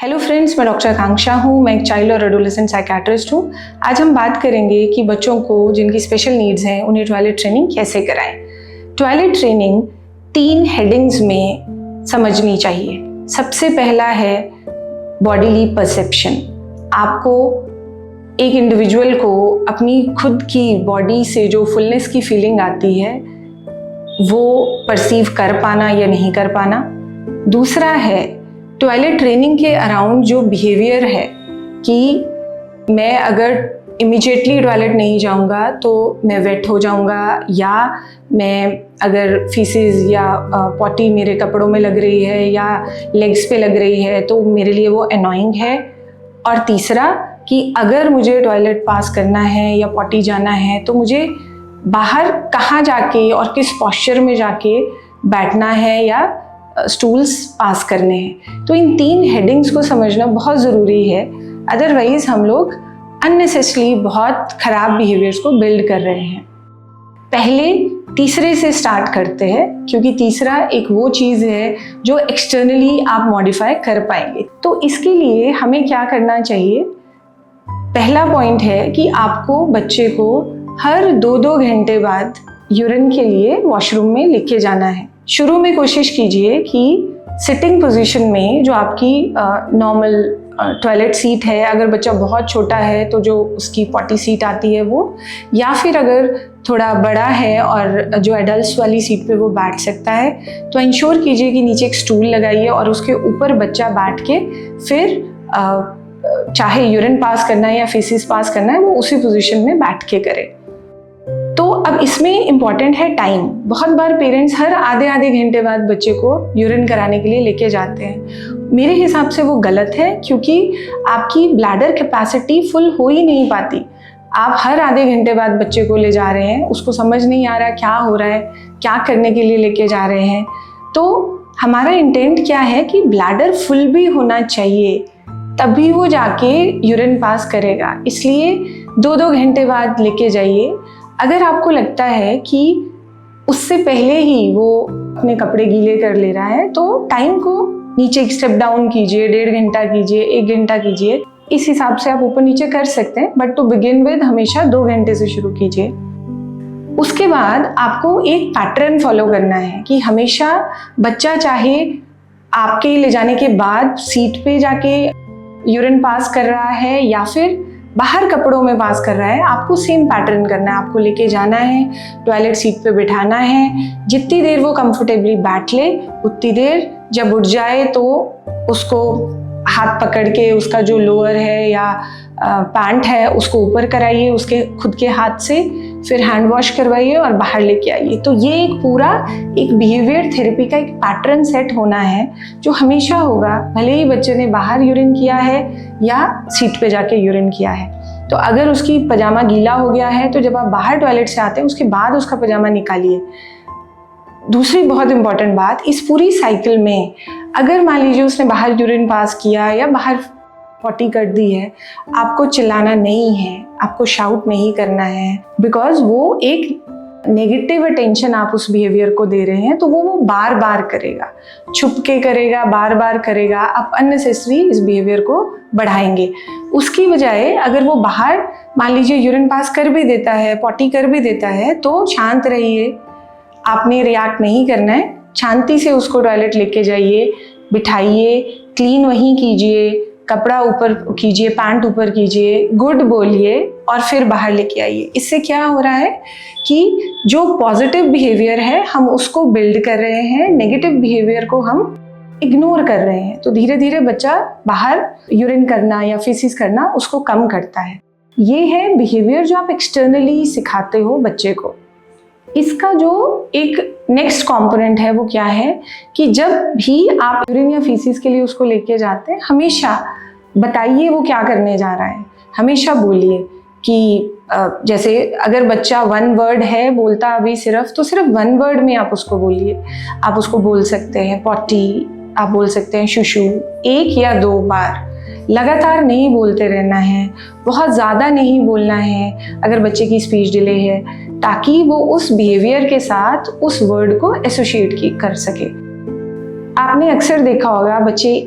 Hello friends, मैं doctor आकांक्षा हूँ। मैं एक चाइल्ड और एडोलेसेंट साइकियाट्रिस्ट हूँ। आज हम बात करेंगे कि बच्चों को जिनकी स्पेशल नीड्स हैं उन्हें टॉयलेट ट्रेनिंग कैसे कराएं। टॉयलेट ट्रेनिंग 3 हेडिंग्स में समझनी चाहिए। सबसे पहला है बॉडीली परसेप्शन। आपको एक इंडिविजुअल को अपनी खुद की बॉडी से जो फुलनेस की फीलिंग आती है वो परसीव कर पाना या नहीं कर पाना। दूसरा है टॉयलेट ट्रेनिंग के अराउंड जो बिहेवियर है कि मैं अगर इमीडिएटली टॉयलेट नहीं जाऊंगा तो मैं वेट हो जाऊंगा, या मैं अगर फीसेस या पॉटी मेरे कपड़ों में लग रही है या लेग्स पे लग रही है तो मेरे लिए वो अनोइंग है। और तीसरा कि अगर मुझे टॉयलेट पास करना है या पॉटी जाना है तो मुझे बाहर कहाँ जाके और किस पॉस्चर में जाके बैठना है या स्टूल्स पास करने हैं। तो इन 3 हेडिंग्स को समझना बहुत ज़रूरी है, अदरवाइज हम लोग अननेसेसरली बहुत ख़राब बिहेवियर्स को बिल्ड कर रहे हैं। पहले तीसरे से स्टार्ट करते हैं, क्योंकि तीसरा एक वो चीज़ है जो एक्सटर्नली आप मॉडिफाई कर पाएंगे। तो इसके लिए हमें क्या करना चाहिए? पहला पॉइंट है कि आपको बच्चे को हर 2-2 घंटे बाद यूरिन के लिए वॉशरूम में लेके जाना है। शुरू में कोशिश कीजिए कि सिटिंग पोजीशन में जो आपकी नॉर्मल टॉयलेट सीट है, अगर बच्चा बहुत छोटा है तो जो उसकी पॉटी सीट आती है वो, या फिर अगर थोड़ा बड़ा है और जो एडल्ट्स वाली सीट पे वो बैठ सकता है, तो इंश्योर कीजिए कि नीचे एक स्टूल लगाइए और उसके ऊपर बच्चा बैठ के फिर चाहे यूरिन पास करना है या फीसिस पास करना है वो उसी पोजीशन में बैठ के करे। तो अब इसमें इम्पॉर्टेंट है टाइम। बहुत बार पेरेंट्स हर आधे घंटे बाद बच्चे को यूरिन कराने के लिए लेके जाते हैं। मेरे हिसाब से वो गलत है, क्योंकि आपकी ब्लैडर कैपेसिटी फुल हो ही नहीं पाती। आप हर आधे घंटे बाद बच्चे को ले जा रहे हैं, उसको समझ नहीं आ रहा क्या हो रहा है, क्या करने के लिए लेके जा रहे हैं। तो हमारा इंटेंट क्या है कि ब्लैडर फुल भी होना चाहिए, तभी वो जाके यूरिन पास करेगा। इसलिए 2-2 घंटे बाद लेके जाइए। अगर आपको लगता है कि उससे पहले ही वो अपने कपड़े गीले कर ले रहा है तो टाइम को नीचे एक स्टेप डाउन कीजिए, 1.5 घंटा कीजिए, 1 घंटा कीजिए। इस हिसाब से आप ऊपर नीचे कर सकते हैं, बट टू बिगिन विद हमेशा 2 घंटे से शुरू कीजिए। उसके बाद आपको एक पैटर्न फॉलो करना है कि हमेशा बच्चा चाहे आपके ले जाने के बाद सीट पे जाके यूरिन पास कर रहा है या फिर बाहर कपड़ों में पास कर रहा है, आपको सेम पैटर्न करना है। आपको लेके जाना है, टॉयलेट सीट पे बिठाना है, जितनी देर वो कंफर्टेबली बैठ ले उतनी देर, जब उठ जाए तो उसको हाथ पकड़ के उसका जो लोअर है या पैंट है उसको ऊपर कराइए उसके खुद के हाथ से, फिर हैंड वॉश करवाइए और बाहर लेके आइए। तो ये एक पूरा एक बिहेवियर थेरेपी का एक पैटर्न सेट होना है जो हमेशा होगा, भले ही बच्चे ने बाहर यूरिन किया है या सीट पे जाके यूरिन किया है। तो अगर उसकी पजामा गीला हो गया है तो जब आप बाहर टॉयलेट से आते हैं उसके बाद उसका पजामा निकालिए। दूसरी बहुत इंपॉर्टेंट बात, इस पूरी साइकिल में अगर मान लीजिए उसने बाहर यूरिन पास किया या बाहर पॉटी कर दी है, आपको चिल्लाना नहीं है, आपको शाउट नहीं करना है, बिकॉज वो एक नेगेटिव अटेंशन आप उस बिहेवियर को दे रहे हैं तो वो बार बार करेगा, छुप के करेगा, बार बार करेगा। आप अननेसेसरी इस बिहेवियर को बढ़ाएंगे। उसकी बजाय अगर वो बाहर मान लीजिए यूरिन पास कर भी देता है, पॉटी कर भी देता है, तो शांत रहिए, आपने रिएक्ट नहीं करना है। शांति से उसको टॉयलेट लेके जाइए, बिठाइए, क्लीन वहीं कीजिए, कपड़ा ऊपर कीजिए, पैंट ऊपर कीजिए, गुड बोलिए और फिर बाहर लेके आइए। इससे क्या हो रहा है कि जो पॉजिटिव बिहेवियर है हम उसको बिल्ड कर रहे हैं, नेगेटिव बिहेवियर को हम इग्नोर कर रहे हैं। तो धीरे धीरे बच्चा बाहर यूरिन करना या फीसिस करना उसको कम करता है। ये है बिहेवियर जो आप एक्सटर्नली सिखाते हो बच्चे को। इसका जो एक नेक्स्ट कंपोनेंट है वो क्या है कि जब भी आप यूरिन या फीसिस के लिए उसको लेके जाते हैं, हमेशा बताइए वो क्या करने जा रहा है। हमेशा बोलिए कि जैसे अगर बच्चा 1 वर्ड है बोलता अभी सिर्फ, तो सिर्फ 1 वर्ड में आप उसको बोलिए। आप उसको बोल सकते हैं पॉटी, आप बोल सकते हैं शुशु, 1 या 2 बार। लगातार नहीं बोलते रहना है, बहुत ज़्यादा नहीं बोलना है अगर बच्चे की स्पीच डिले है, ताकि वो उस बिहेवियर के साथ उस वर्ड को एसोसिएट कर सके। आपने अक्सर देखा होगा बच्चे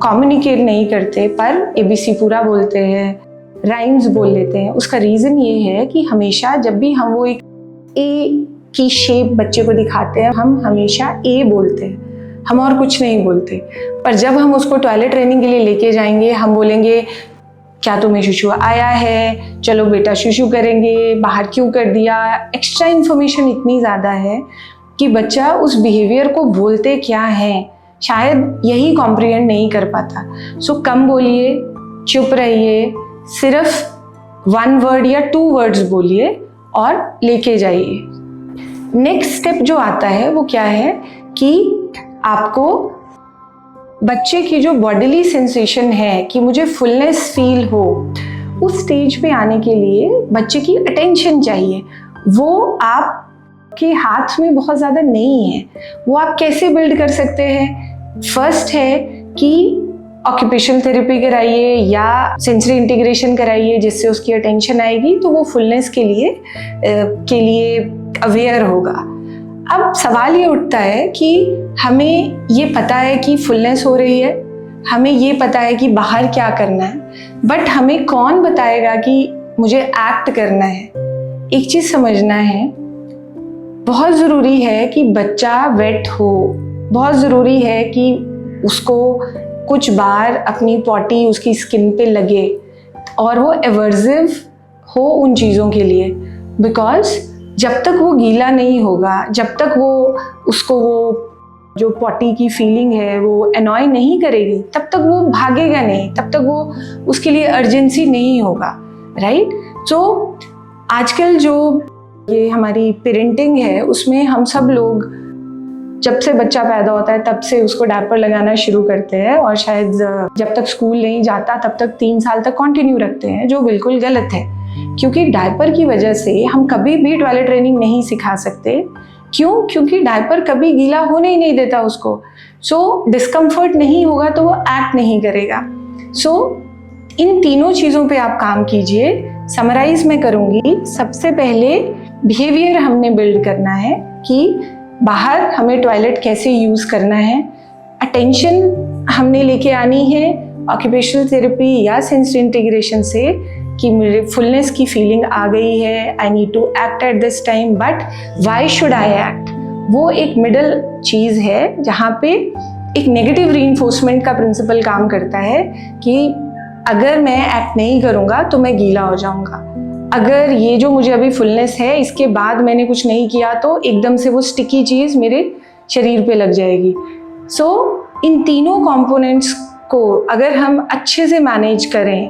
कम्युनिकेट नहीं करते पर ABC पूरा बोलते हैं, राइम्स बोल लेते हैं। उसका रीज़न ये है कि हमेशा जब भी हम वो एक ए की शेप बच्चे को दिखाते हैं, हम हमेशा ए बोलते हैं, हम और कुछ नहीं बोलते। पर जब हम उसको टॉयलेट ट्रेनिंग के लिए लेके जाएंगे, हम बोलेंगे क्या तुम्हें शुशु आया है, चलो बेटा शुशु करेंगे, बाहर क्यों कर दिया। एक्स्ट्रा इन्फॉर्मेशन इतनी ज़्यादा है कि बच्चा उस बिहेवियर को बोलते क्या है शायद यही कॉम्प्रिहेंड नहीं कर पाता। सो कम बोलिए, चुप रहिए, सिर्फ 1 वर्ड या 2 वर्ड्स बोलिए और लेके जाइए। नेक्स्ट स्टेप जो आता है वो क्या है कि आपको बच्चे की जो बॉडीली सेंसेशन है कि मुझे फुलनेस फील हो, उस स्टेज पे आने के लिए बच्चे की अटेंशन चाहिए। वो आपके हाथ में बहुत ज़्यादा नहीं है। वो आप कैसे बिल्ड कर सकते हैं? फर्स्ट है कि ऑक्यूपेशनल थेरेपी कराइए या सेंसरी इंटीग्रेशन कराइए, जिससे उसकी अटेंशन आएगी तो वो फुलनेस के लिए अवेयर होगा। अब सवाल ये उठता है कि हमें ये पता है कि फुलनेस हो रही है, हमें ये पता है कि बाहर क्या करना है, बट हमें कौन बताएगा कि मुझे एक्ट करना है? एक चीज़ समझना है, बहुत ज़रूरी है कि बच्चा वेट हो, बहुत ज़रूरी है कि उसको कुछ बार अपनी पॉटी उसकी स्किन पे लगे और वो एवर्सिव हो उन चीज़ों के लिए। बिकॉज जब तक वो गीला नहीं होगा, जब तक उसको वो जो पॉटी की फीलिंग है वो एनॉय नहीं करेगी, तब तक वो भागेगा नहीं, तब तक वो उसके लिए अर्जेंसी नहीं होगा, राइट? सो आजकल जो ये हमारी पेरेंटिंग है उसमें हम सब लोग जब से बच्चा पैदा होता है तब से उसको डायपर लगाना शुरू करते हैं और शायद जब तक स्कूल नहीं जाता तब तक 3 साल तक कंटिन्यू रखते हैं, जो बिल्कुल गलत है। क्योंकि डायपर की वजह से हम कभी भी टॉयलेट ट्रेनिंग नहीं सिखा सकते। क्यों? क्योंकि डायपर कभी गीला होने ही नहीं देता उसको। सो डिस्कम्फर्ट नहीं होगा तो वो एक्ट नहीं करेगा। सो इन तीनों चीज़ों पे आप काम कीजिए। समराइज मैं करूँगी। सबसे पहले बिहेवियर हमने बिल्ड करना है कि बाहर हमें टॉयलेट कैसे यूज़ करना है। अटेंशन हमने लेके आनी है ऑक्यूपेशनल थेरेपी या सेंसरी इंटीग्रेशन से कि मेरे फुलनेस की फीलिंग आ गई है, I need to act at this time, but why should I act? वो एक मिडल चीज़ है जहाँ पे एक नेगेटिव रीइंफोर्समेंट का प्रिंसिपल काम करता है कि अगर मैं एक्ट नहीं करूँगा तो मैं गीला हो जाऊँगा। अगर ये जो मुझे अभी फुलनेस है इसके बाद मैंने कुछ नहीं किया तो एकदम से वो स्टिकी चीज़ मेरे शरीर पे लग जाएगी। सो इन तीनों कंपोनेंट्स को अगर हम अच्छे से मैनेज करें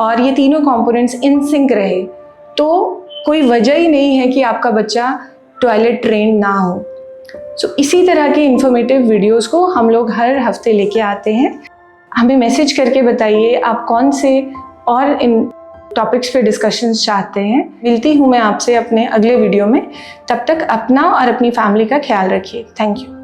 और ये तीनों कंपोनेंट्स इन सिंक रहे तो कोई वजह ही नहीं है कि आपका बच्चा टॉयलेट ट्रेन ना हो। सो इसी तरह के इंफॉर्मेटिव वीडियोस को हम लोग हर हफ्ते लेके आते हैं। हमें मैसेज करके बताइए आप कौन से और इन टॉपिक्स पे डिस्कशंस चाहते हैं। मिलती हूँ मैं आपसे अपने अगले वीडियो में। तब तक अपना और अपनी फैमिली का ख्याल रखिए। Thank you.